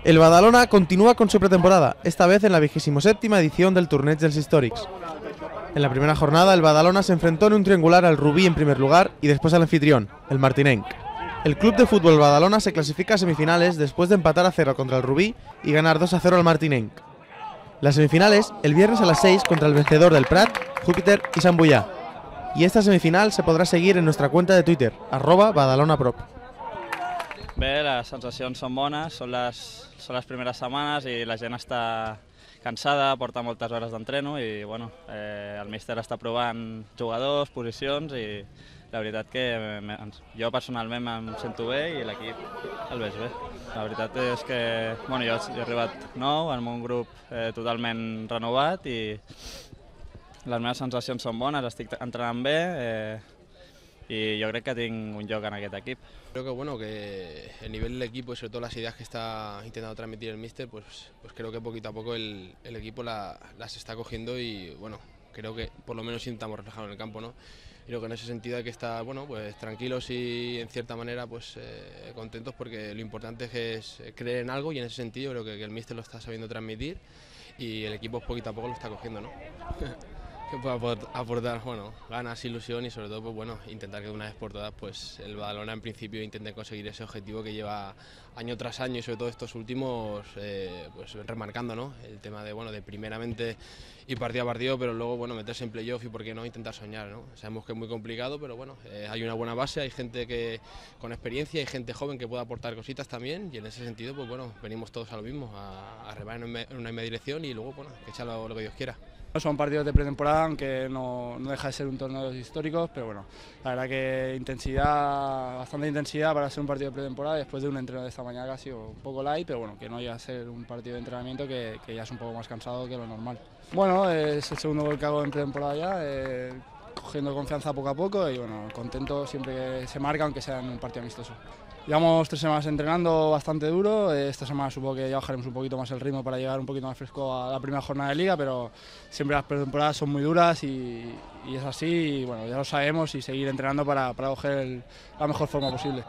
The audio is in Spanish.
El Badalona continúa con su pretemporada, esta vez en la 27ª edición del Torneig dels Històrics. En la primera jornada, el Badalona se enfrentó en un triangular al Rubí en primer lugar y después al anfitrión, el Martinenc. El club de fútbol Badalona se clasifica a semifinales después de empatar a 0 contra el Rubí y ganar 2-0 al Martinenc. Las semifinales, el viernes a las 6 contra el vencedor del Prat, Júpiter y Sant Boià. Y esta semifinal se podrá seguir en nuestra cuenta de Twitter, @BadalonaProp. Bé, les sensacions són bones, són les primeres setmanes i la gent està cansada, porta moltes hores d'entreno i bueno, el míster està provant jugadors, posicions i la veritat que jo personalment em sento bé i l'equip el veig bé. La veritat és que bueno, jo he arribat nou en un grup totalment renovat i les meves sensacions són bones, estic entrenant bé y yo creo que tengo un lloc en aquest equip. Creo que bueno, que el nivel del equipo y sobre todo las ideas que está intentando transmitir el míster, pues creo que poquito a poco el equipo las está cogiendo y bueno, creo que por lo menos intentamos reflejarlo en el campo, ¿no? Y creo que en ese sentido hay que estar bueno, pues tranquilos y en cierta manera pues contentos porque lo importante es creer en algo y en ese sentido creo que el míster lo está sabiendo transmitir y el equipo poquito a poco lo está cogiendo, ¿no? Que pueda aportar bueno, ganas, ilusión y sobre todo pues, bueno, intentar que de una vez por todas pues, el Badalona en principio intente conseguir ese objetivo que lleva año tras año y sobre todo estos últimos pues, remarcando, ¿no? El tema de, bueno, de primeramente ir partido a partido pero luego bueno, meterse en playoff y por qué no intentar soñar, ¿no? Sabemos que es muy complicado pero bueno, hay una buena base, hay gente que con experiencia, hay gente joven que puede aportar cositas también y en ese sentido pues bueno, venimos todos a lo mismo, a remar en una misma dirección y luego bueno, que echar lo que Dios quiera. Son partidos de pretemporada, aunque no deja de ser un torneo histórico, pero bueno, la verdad que bastante intensidad para ser un partido de pretemporada después de un entreno de esta mañana que ha sido un poco light, pero bueno, que no llega a ser un partido de entrenamiento que ya es un poco más cansado que lo normal. Bueno, es el segundo gol que hago en pretemporada ya, cogiendo confianza poco a poco y bueno, contento siempre que se marca, aunque sea en un partido amistoso. Llevamos 3 semanas entrenando bastante duro, esta semana supongo que ya bajaremos un poquito más el ritmo para llegar un poquito más fresco a la primera jornada de liga, pero siempre las pretemporadas son muy duras y es así y bueno, ya lo sabemos y seguir entrenando para coger la mejor forma posible.